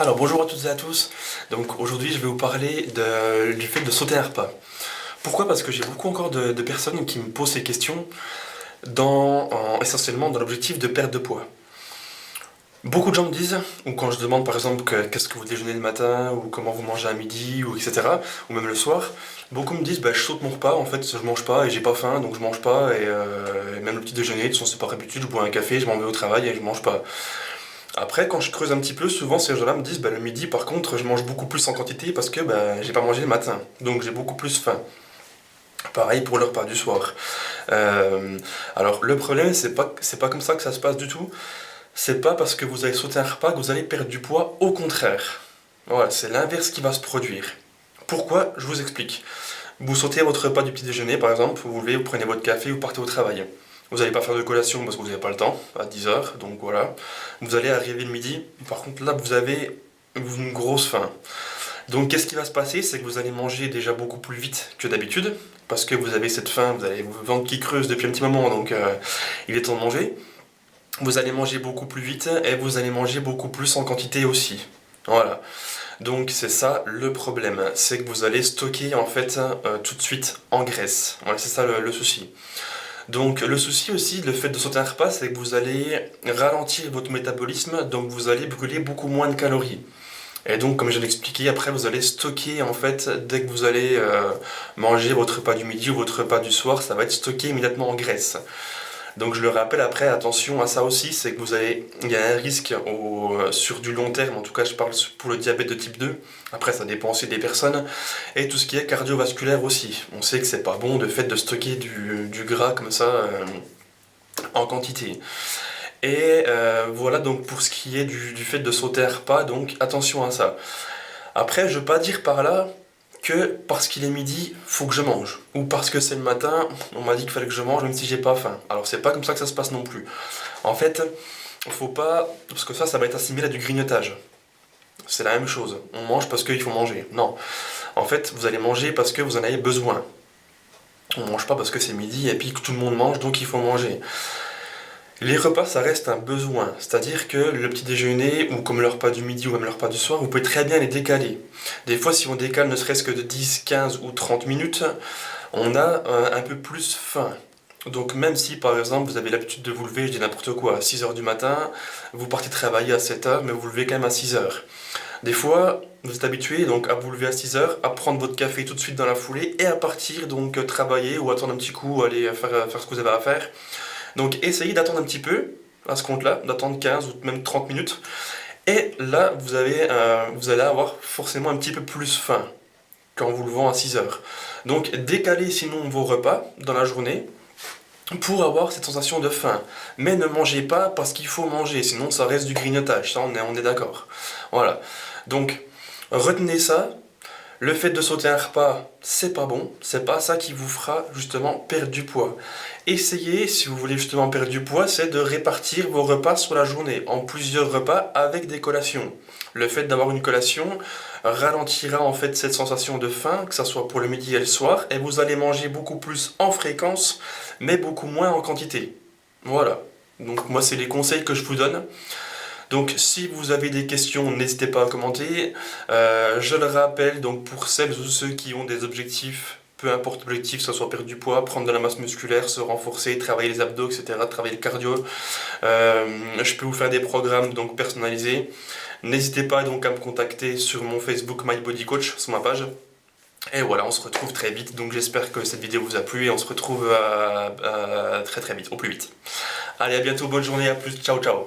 Alors bonjour à toutes et à tous, donc aujourd'hui je vais vous parler du fait de sauter un repas. Pourquoi? Parce que j'ai beaucoup encore de personnes qui me posent ces questions essentiellement dans l'objectif de perte de poids. Beaucoup de gens me disent, ou quand je demande par exemple qu'est-ce que vous déjeunez le matin, ou comment vous mangez à midi, ou etc., ou même le soir, beaucoup me disent je saute mon repas, en fait je mange pas et j'ai pas faim donc je mange pas, et même le petit déjeuner, de toute façon c'est par habitude, je bois un café, je m'en vais au travail et je mange pas. Après, quand je creuse un petit peu, souvent ces gens-là me disent le midi, par contre, je mange beaucoup plus en quantité parce que j'ai pas mangé le matin, donc j'ai beaucoup plus faim. Pareil pour le repas du soir. Alors le problème, c'est pas comme ça que ça se passe du tout. C'est pas parce que vous allez sauter un repas que vous allez perdre du poids, au contraire. Voilà, c'est l'inverse qui va se produire. Pourquoi? Je vous explique. Vous sautez votre repas du petit déjeuner, par exemple, vous vous levez, vous prenez votre café, vous partez au travail. Vous n'allez pas faire de collation parce que vous n'avez pas le temps, à 10 heures, donc voilà. Vous allez arriver le midi, par contre là vous avez une grosse faim. Donc qu'est-ce qui va se passer? C'est que vous allez manger déjà beaucoup plus vite que d'habitude, parce que vous avez cette faim, vous avez vos ventre qui creuse depuis un petit moment, donc il est temps de manger. Vous allez manger beaucoup plus vite et vous allez manger beaucoup plus en quantité aussi. Voilà. Donc c'est ça le problème, c'est que vous allez stocker en fait tout de suite en graisse. Voilà, c'est ça le souci. Donc le souci aussi, le fait de sauter un repas, c'est que vous allez ralentir votre métabolisme, donc vous allez brûler beaucoup moins de calories. Et donc, comme je l'ai expliqué, après vous allez stocker en fait, dès que vous allez manger votre repas du midi ou votre repas du soir, ça va être stocké immédiatement en graisse. Donc je le rappelle après, attention à ça aussi, c'est que il y a un risque sur du long terme, en tout cas je parle pour le diabète de type 2, après ça dépend aussi des personnes, et tout ce qui est cardiovasculaire aussi. On sait que c'est pas bon de fait de stocker du gras comme ça en quantité. Et voilà donc pour ce qui est du fait de sauter un repas, donc attention à ça. Après je veux pas dire par là que parce qu'il est midi, faut que je mange. Ou parce que c'est le matin, on m'a dit qu'il fallait que je mange même si j'ai pas faim. Alors c'est pas comme ça que ça se passe non plus. En fait, faut pas... Parce que ça va être assimilé à du grignotage. C'est la même chose. On mange parce qu'il faut manger. Non. En fait, vous allez manger parce que vous en avez besoin. On mange pas parce que c'est midi et puis que tout le monde mange, donc il faut manger. Les repas, ça reste un besoin, c'est-à-dire que le petit déjeuner, ou comme le repas du midi ou même le repas du soir, vous pouvez très bien les décaler. Des fois, si on décale ne serait-ce que de 10, 15 ou 30 minutes, on a un peu plus faim. Donc même si par exemple vous avez l'habitude de vous lever, je dis n'importe quoi, à 6 heures du matin, vous partez travailler à 7 heures, mais vous vous levez quand même à 6 heures. Des fois, vous êtes habitué donc à vous lever à 6 heures, à prendre votre café tout de suite dans la foulée et à partir donc travailler ou attendre un petit coup, aller faire ce que vous avez à faire. Donc essayez d'attendre un petit peu, à ce compte-là, d'attendre 15 ou même 30 minutes. Et là, vous allez avoir forcément un petit peu plus faim quand vous le levez à 6 heures. Donc décalez sinon vos repas dans la journée pour avoir cette sensation de faim. Mais ne mangez pas parce qu'il faut manger, sinon ça reste du grignotage, ça on est d'accord. Voilà. Donc retenez ça. Le fait de sauter un repas, c'est pas bon, c'est pas ça qui vous fera justement perdre du poids. Essayez, si vous voulez justement perdre du poids, c'est de répartir vos repas sur la journée, en plusieurs repas avec des collations. Le fait d'avoir une collation ralentira en fait cette sensation de faim, que ce soit pour le midi et le soir, et vous allez manger beaucoup plus en fréquence, mais beaucoup moins en quantité. Voilà. Donc moi c'est les conseils que je vous donne. Donc si vous avez des questions, n'hésitez pas à commenter. Je le rappelle, donc pour celles ou ceux qui ont des objectifs, peu importe l'objectif, que ce soit perdre du poids, prendre de la masse musculaire, se renforcer, travailler les abdos, etc., travailler le cardio, je peux vous faire des programmes donc personnalisés. N'hésitez pas donc à me contacter sur mon Facebook My Body Coach, sur ma page. Et voilà, on se retrouve très vite, donc j'espère que cette vidéo vous a plu et on se retrouve très très vite, au plus vite. Allez, à bientôt, bonne journée, à plus, ciao ciao.